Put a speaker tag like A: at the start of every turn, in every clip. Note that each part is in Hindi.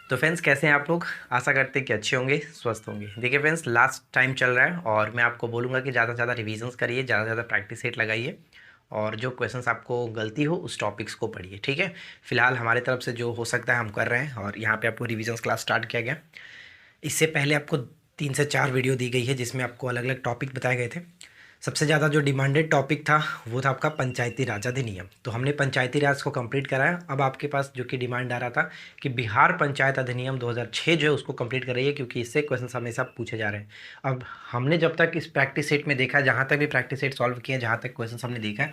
A: तो फ्रेंड्स कैसे हैं आप लोग। आशा करते हैं कि अच्छे होंगे, स्वस्थ होंगे। देखिए फ्रेंड्स, लास्ट टाइम चल रहा है और मैं आपको बोलूँगा कि ज़्यादा से ज़्यादा रिविजन्स करिए, ज़्यादा से ज़्यादा प्रैक्टिस सेट लगाइए और जो क्वेश्चंस आपको गलती हो उस टॉपिक्स को पढ़िए। ठीक है, फिलहाल हमारे तरफ से जो हो सकता है हम कर रहे हैं और यहाँ पे आपको रिविजन्स क्लास स्टार्ट किया गया। इससे पहले आपको 3 से 4 वीडियो दी गई है जिसमें आपको अलग अलग टॉपिक बताए गए थे। सबसे ज़्यादा जो डिमांडेड टॉपिक था वो था आपका पंचायती राज अधिनियम। तो हमने पंचायती राज को कंप्लीट कराया। अब आपके पास जो कि डिमांड आ रहा था कि बिहार पंचायत अधिनियम 2006 जो है उसको कंप्लीट कराइए, क्योंकि इससे क्वेश्चन हमेशा पूछे जा रहे हैं। अब हमने जब तक इस प्रैक्टिस सेट में देखा, जहाँ तक भी प्रैक्टिस सेट सॉल्व किए, जहाँ तक क्वेश्चन हमने देखा,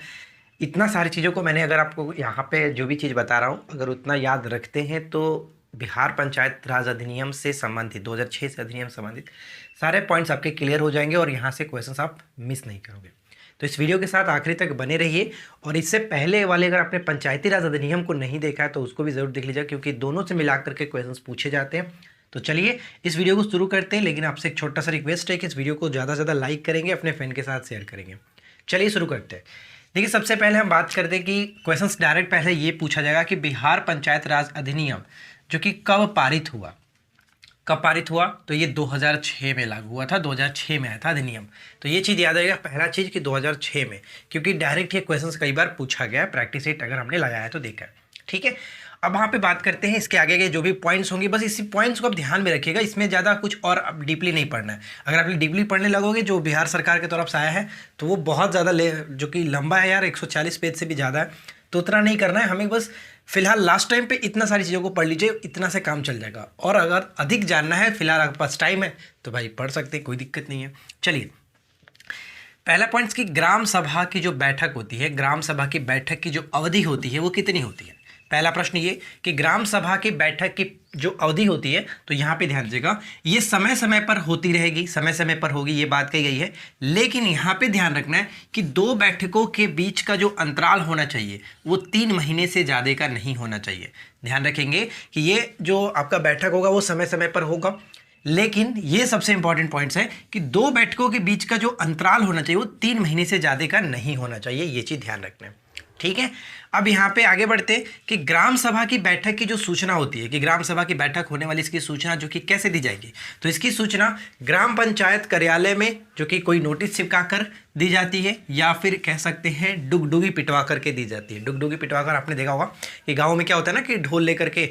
A: इतना सारी चीज़ों को मैंने अगर आपको यहाँ पे जो भी चीज़ बता रहा हूँ अगर उतना याद रखते हैं तो बिहार पंचायत राज अधिनियम से संबंधित 2006 से अधिनियम संबंधित सारे पॉइंट्स आपके क्लियर हो जाएंगे और यहाँ से क्वेश्चंस आप मिस नहीं करोगे। तो इस वीडियो के साथ आखिरी तक बने रहिए। और इससे पहले वाले अगर आपने पंचायती राज अधिनियम को नहीं देखा है तो उसको भी ज़रूर देख लीजिए, क्योंकि दोनों से मिला करके क्वेश्चंस पूछे जाते हैं। तो चलिए इस वीडियो को शुरू करते हैं, लेकिन आपसे एक छोटा सा रिक्वेस्ट है कि इस वीडियो को ज़्यादा से ज़्यादा लाइक करेंगे, अपने फ्रेंड के साथ शेयर करेंगे। चलिए शुरू करते हैं। देखिए सबसे पहले हम बात करते हैं कि क्वेश्चंस डायरेक्ट पहले ये पूछा जाएगा कि बिहार पंचायत राज अधिनियम जो कि कब पारित हुआ। कब पारित हुआ? तो ये 2006 में लागू हुआ था, 2006 में आया था अधिनियम। तो ये चीज़ याद रहेगा, पहला चीज़ कि 2006 में, क्योंकि डायरेक्ट ये क्वेश्चंस कई बार पूछा गया है, प्रैक्टिस सेट अगर हमने लगाया है तो देखा है। ठीक है, अब वहाँ पे बात करते हैं इसके आगे के जो भी पॉइंट्स होंगे, बस इसी पॉइंट्स को आप ध्यान में रखिएगा। इसमें ज़्यादा कुछ और अब डीपली नहीं पढ़ना है। अगर आप डीपली पढ़ने लगोगे जो बिहार सरकार की तरफ से आया है तो वो बहुत ज़्यादा जो कि लंबा है यार, 140 पेज से भी ज़्यादा है, तो उतना नहीं करना है हमें। बस फिलहाल लास्ट टाइम पे इतना सारी चीज़ों को पढ़ लीजिए, इतना से काम चल जाएगा। और अगर अधिक जानना है, फिलहाल आपके पास टाइम है तो भाई पढ़ सकते हैं, कोई दिक्कत नहीं है। चलिए पहला पॉइंट की ग्राम सभा की जो बैठक होती है, ग्राम सभा की बैठक की जो अवधि होती है वो कितनी होती है। पहला प्रश्न ये कि ग्राम सभा की बैठक की जो अवधि होती है, तो यहाँ पे ध्यान दीजिएगा, ये समय समय पर होती रहेगी, समय समय पर होगी, ये बात कही गई है। लेकिन यहाँ पे ध्यान रखना है कि 2 बैठकों के बीच का जो अंतराल होना चाहिए वो 3 महीने से ज़्यादा का नहीं होना चाहिए। ध्यान रखेंगे कि ये जो आपका बैठक होगा वो समय समय पर होगा, लेकिन ये सबसे इंपॉर्टेंट पॉइंट्स है कि 2 बैठकों के बीच का जो अंतराल होना चाहिए वो 3 महीने से ज़्यादा का नहीं होना चाहिए। ये चीज़ ध्यान रखना है। ठीक है, अब यहाँ पे आगे बढ़ते कि ग्राम सभा की बैठक की जो सूचना होती है, कि ग्राम सभा की बैठक होने वाली इसकी सूचना जो कि कैसे दी जाएगी, तो इसकी सूचना ग्राम पंचायत कार्यालय में जो कि कोई नोटिस चिपका कर दी जाती है, या फिर कह सकते हैं डुगडुगी पिटवा करके दी जाती है। डुगडुगी पिटवा कर आपने देखा होगा कि गाँव में क्या होता है ना कि ढोल लेकर के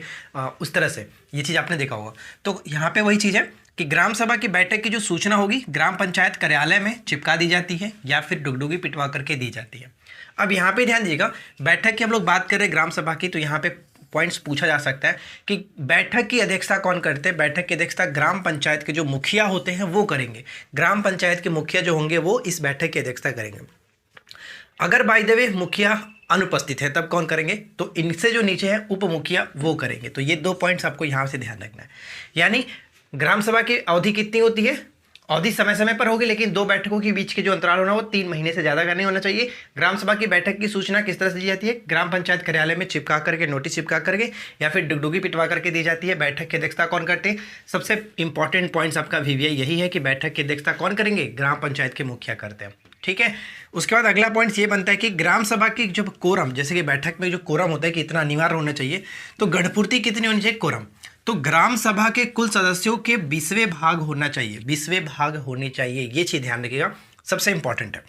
A: उस तरह से, ये चीज़ आपने देखा होगा। तो यहाँ पर वही चीज़ है कि ग्राम सभा की बैठक की जो सूचना होगी ग्राम पंचायत कार्यालय में चिपका दी जाती है या फिर डुगडुगी पिटवा करके दी जाती है। अब यहाँ पे ध्यान दीजिएगा, बैठक की हम लोग बात कर रहे हैं ग्राम सभा की, तो यहाँ पे पॉइंट्स पूछा जा सकता है कि बैठक की अध्यक्षता कौन करते हैं। बैठक की अध्यक्षता ग्राम पंचायत के जो मुखिया होते हैं वो करेंगे। ग्राम पंचायत के मुखिया जो होंगे वो इस बैठक की अध्यक्षता करेंगे। अगर बाय द वे मुखिया अनुपस्थित है तब कौन करेंगे, तो इनसे जो नीचे है उप मुखिया वो करेंगे। तो ये 2 पॉइंट्स आपको यहाँ से ध्यान रखना है। यानी ग्राम सभा की अवधि कितनी होती है, अवधि समय समय पर होगी, लेकिन 2 बैठकों के बीच के जो अंतराल होना वो 3 महीने से ज़्यादा का नहीं होना चाहिए। ग्राम सभा की बैठक की सूचना किस तरह से दी जाती है, ग्राम पंचायत कार्यालय में चिपका करके, नोटिस चिपका करके या फिर डुगडुगी पिटवा करके दी जाती है। बैठक की अध्यक्षता कौन करते हैं, सबसे इंपॉर्टेंट पॉइंट्स आपका वीवीआई यही है कि बैठक की अध्यक्षता कौन करेंगे, ग्राम पंचायत के मुखिया करते हैं। ठीक है, उसके बाद अगला पॉइंट ये बनता है कि ग्राम सभा की जब कोरम, जैसे कि बैठक में जो कोरम होता है कि इतना अनिवार्य होना चाहिए, तो गढ़पूर्ति कितनी होनी चाहिए, कोरम। तो ग्राम सभा के कुल सदस्यों के 20वें भाग होना चाहिए, 20वें भाग होने चाहिए। ये चीज़ ध्यान रखिएगा, सबसे इंपॉर्टेंट है।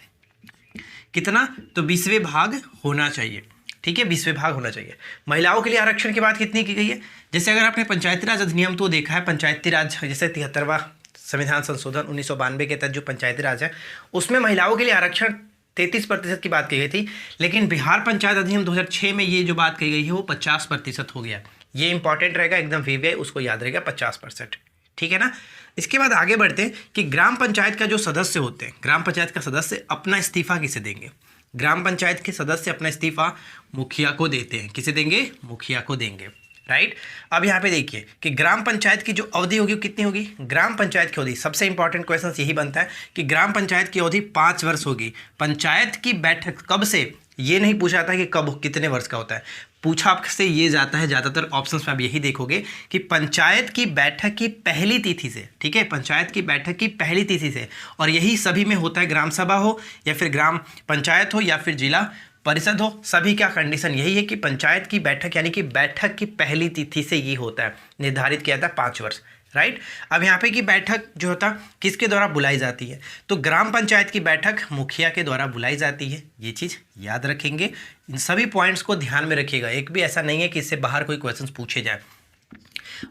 A: कितना, तो 20वें भाग होना चाहिए। ठीक है, 20वें भाग होना चाहिए। महिलाओं के लिए आरक्षण की बात कितनी की गई है, जैसे अगर आपने पंचायती राज अधिनियम तो देखा है, पंचायती राज जैसे 73वां संविधान संशोधन 1992 के तहत जो पंचायती राज है उसमें महिलाओं के लिए आरक्षण 33% की बात की गई थी, लेकिन बिहार पंचायत अधिनियम 2006 में ये जो बात कही गई है वो 50% हो गया। ये इंपॉर्टेंट रहेगा, एकदम वीवीआई उसको याद रहेगा, 50%। ठीक है ना। इसके बाद आगे बढ़ते हैं कि ग्राम पंचायत का जो सदस्य होते हैं, ग्राम पंचायत का सदस्य अपना इस्तीफा किसे देंगे। ग्राम पंचायत के सदस्य अपना इस्तीफा मुखिया को देते हैं। किसे देंगे, मुखिया को देंगे। राइट, अब यहाँ पे देखिए कि ग्राम पंचायत की जो अवधि होगी वो कितनी होगी, ग्राम पंचायत की अवधि, सबसे इंपॉर्टेंट क्वेश्चन यही बनता है कि ग्राम पंचायत की अवधि 5 वर्ष होगी। पंचायत की बैठक कब से, ये नहीं पूछा था कि कब कितने वर्ष का होता है, पूछा आपसे ये जाता है ज़्यादातर ऑप्शंस में आप यही देखोगे कि पंचायत की बैठक की पहली तिथि से। ठीक है, पंचायत की बैठक की पहली तिथि से, और यही सभी में होता है, ग्राम सभा हो या फिर ग्राम पंचायत हो या फिर जिला परिषद हो, सभी का कंडीशन यही है कि पंचायत की बैठक यानी कि बैठक की पहली तिथि से ये होता है, निर्धारित किया था 5 वर्ष, राइट। अब यहाँ पे की बैठक जो होता किसके द्वारा बुलाई जाती है, तो ग्राम पंचायत की बैठक मुखिया के द्वारा बुलाई जाती है। ये चीज़ याद रखेंगे, इन सभी पॉइंट्स को ध्यान में रखिएगा, एक भी ऐसा नहीं है कि इससे बाहर कोई क्वेश्चन पूछे जाए।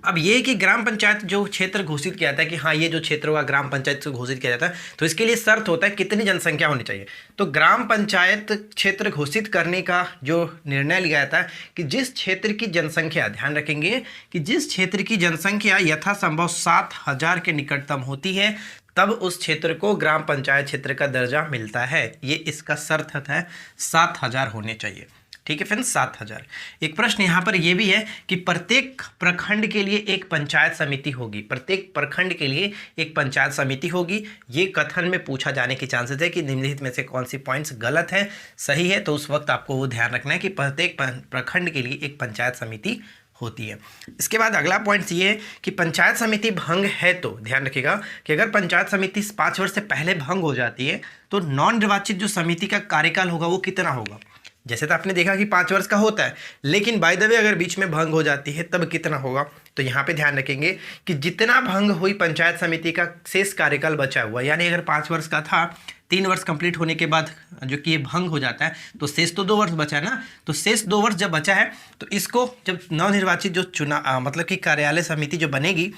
A: अब ये कि ग्राम पंचायत जो क्षेत्र घोषित किया जाता है कि हाँ ये जो क्षेत्र होगा ग्राम पंचायत से घोषित किया जाता है, तो इसके लिए शर्त होता है कितनी जनसंख्या होनी चाहिए। तो ग्राम पंचायत क्षेत्र घोषित करने का जो निर्णय लिया जाता है कि जिस क्षेत्र की जनसंख्या, ध्यान रखेंगे कि जिस क्षेत्र की जनसंख्या यथासंभव 7,000 के निकटतम होती है, तब उस क्षेत्र को ग्राम पंचायत क्षेत्र का दर्जा मिलता है। ये इसका शर्त है, 7,000 होने चाहिए, ठीक है फ्रेंड्स, 7,000। एक प्रश्न यहाँ पर यह भी है कि प्रत्येक प्रखंड के लिए एक पंचायत समिति होगी, प्रत्येक प्रखंड के लिए एक पंचायत समिति होगी। ये कथन में पूछा जाने के चांसेस है कि निम्नलिखित में से कौन सी पॉइंट्स गलत है, सही है, तो उस वक्त आपको वो ध्यान रखना है कि प्रत्येक प्रखंड के लिए एक पंचायत समिति होती है। इसके बाद अगला पॉइंट ये है कि पंचायत समिति भंग है तो ध्यान रखिएगा कि अगर पंचायत समिति 5 वर्ष से पहले भंग हो जाती है तो नॉन निर्वाचित जो समिति का कार्यकाल होगा वो कितना होगा। जैसे तो आपने देखा कि 5 वर्ष का होता है, लेकिन बाय द वे अगर बीच में भंग हो जाती है तब कितना होगा, तो यहाँ पे ध्यान रखेंगे कि जितना भंग हुई पंचायत समिति का शेष कार्यकाल बचा हुआ, यानी अगर 5 वर्ष का था, 3 वर्ष कंप्लीट होने के बाद जो कि ये भंग हो जाता है तो शेष तो 2 वर्ष बचा है ना, तो शेष 2 वर्ष जब बचा है तो इसको जब नवनिर्वाचित जो मतलब कि कार्यालय समिति जो बनेगी,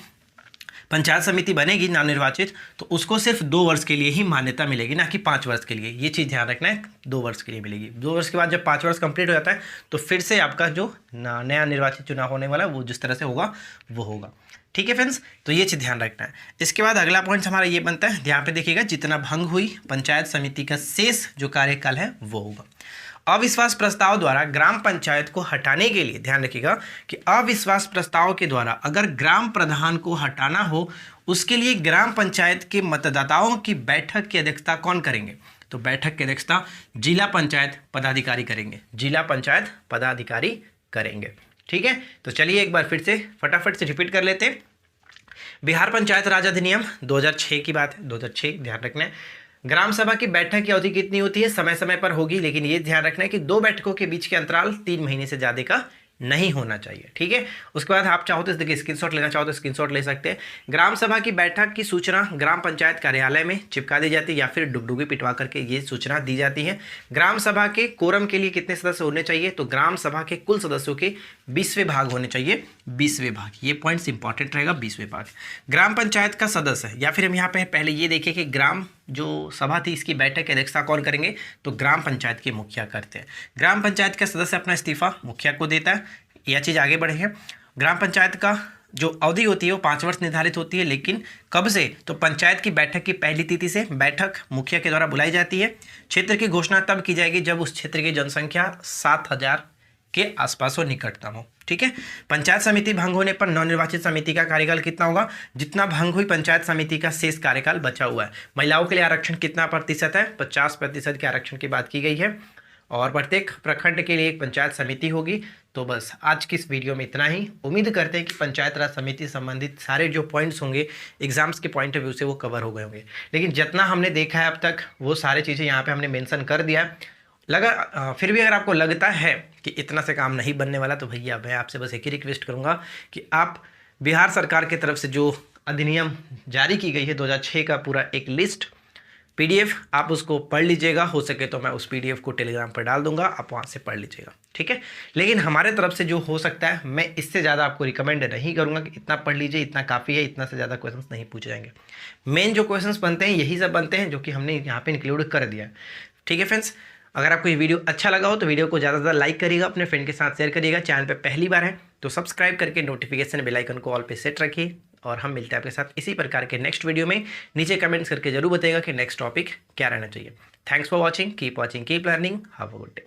A: पंचायत समिति बनेगी नवनिर्वाचित, तो उसको सिर्फ 2 वर्ष के लिए ही मान्यता मिलेगी, ना कि 5 वर्ष के लिए। ये चीज़ ध्यान रखना है, 2 वर्ष के लिए मिलेगी। 2 वर्ष के बाद जब 5 वर्ष कंप्लीट हो जाता है तो फिर से आपका जो नया निर्वाचित चुनाव होने वाला है वो जिस तरह से होगा वो होगा, ठीक है फ्रेंड्स, तो ये चीज़ ध्यान रखना है। इसके बाद अगला पॉइंट हमारा ये बनता है, ध्यान पे देखिएगा, जितना भंग हुई पंचायत समिति का शेष जो कार्यकाल है वो होगा। अविश्वास प्रस्ताव द्वारा ग्राम पंचायत को हटाने के लिए ध्यान रखिएगा कि अविश्वास प्रस्ताव के द्वारा अगर ग्राम प्रधान को हटाना हो, उसके लिए ग्राम पंचायत के मतदाताओं की बैठक की अध्यक्षता कौन करेंगे, तो बैठक की अध्यक्षता जिला पंचायत पदाधिकारी करेंगे, जिला पंचायत पदाधिकारी करेंगे, ठीक है। तो चलिए एक बार फिर से फटाफट से रिपीट कर लेते हैं। बिहार पंचायत राज अधिनियम 2006 की बात है, 2006 ध्यान रखना है। ग्राम सभा की बैठक की अवधि कितनी होती है, समय समय पर होगी, लेकिन ये ध्यान रखना है कि 2 बैठकों के बीच के अंतराल 3 महीने से ज़्यादा का नहीं होना चाहिए, ठीक है। उसके बाद आप चाहो तो देखिए स्क्रीनशॉट लेना चाहो तो स्क्रीनशॉट ले सकते हैं। ग्राम सभा की बैठक की सूचना ग्राम पंचायत कार्यालय में चिपका दी जाती है या फिर डुगडुगी पिटवा करके ये सूचना दी जाती है। ग्राम सभा के कोरम के लिए कितने सदस्य होने चाहिए, तो ग्राम सभा के कुल सदस्यों के 20वें भाग होने चाहिए, 20वें भाग, ये पॉइंट्स इंपॉर्टेंट रहेगा, 20वें भाग। ग्राम पंचायत का सदस्य या फिर हम यहाँ पे पहले ये देखें कि ग्राम जो सभा थी इसकी बैठक की अध्यक्षता कौन करेंगे, तो ग्राम पंचायत के मुखिया करते हैं। ग्राम पंचायत का सदस्य अपना इस्तीफा मुखिया को देता है, यह चीज़ आगे बढ़े हैं। ग्राम पंचायत का जो अवधि होती है वो 5 वर्ष निर्धारित होती है, लेकिन कब से, तो पंचायत की बैठक की पहली तिथि से बैठक मुखिया के द्वारा बुलाई जाती है। क्षेत्र की घोषणा तब की जाएगी जब उस क्षेत्र की जनसंख्या 7,000 के आसपास हो, निकटतम हो, ठीक है। पंचायत समिति भंग होने पर नवनिर्वाचित समिति का कार्यकाल कितना होगा, जितना भंग हुई पंचायत समिति का शेष कार्यकाल बचा हुआ है। महिलाओं के लिए आरक्षण कितना प्रतिशत है, 50% के आरक्षण की बात की गई है, और प्रत्येक प्रखंड के लिए एक पंचायत समिति होगी। तो बस आज की इस वीडियो में इतना ही। उम्मीद करते हैं कि पंचायत राज समिति संबंधित सारे जो पॉइंट्स होंगे एग्जाम्स के पॉइंट ऑफ व्यू से वो कवर हो गए होंगे, लेकिन जितना हमने देखा है अब तक वो सारी चीज़ें यहाँ पे हमने मेंशन कर दिया है। फिर भी अगर आपको लगता है कि इतना से काम नहीं बनने वाला, तो भैया मैं आपसे बस एक ही रिक्वेस्ट करूँगा कि आप बिहार सरकार की तरफ से जो अधिनियम जारी की गई है 2006 का पूरा एक लिस्ट PDF आप उसको पढ़ लीजिएगा। हो सके तो मैं उस PDF को टेलीग्राम पर डाल दूंगा, आप वहाँ से पढ़ लीजिएगा, ठीक है। लेकिन हमारे तरफ से जो हो सकता है मैं इससे ज़्यादा आपको रिकमेंड नहीं करूँगा कि इतना पढ़ लीजिए, इतना काफ़ी है, इतना से ज़्यादा क्वेश्चंस नहीं पूछे जाएंगे। मेन जो क्वेश्चंस बनते हैं यही सब बनते हैं जो कि हमने यहाँ पे इंक्लूड कर दिया है, ठीक है फ्रेंड्स। अगर आपको ये वीडियो अच्छा लगा हो तो वीडियो को ज़्यादा से ज़्यादा लाइक करिएगा, अपने फ्रेंड के साथ शेयर करिएगा। चैनल पर पहली बार है तो सब्सक्राइब करके नोटिफिकेशन बेल आइकन को ऑल पे सेट रखिए, और हम मिलते हैं आपके साथ इसी प्रकार के नेक्स्ट वीडियो में। नीचे कमेंट्स करके जरूर बताइएगा कि नेक्स्ट टॉपिक क्या रहना चाहिए। Thanks for watching, keep learning, have a good day.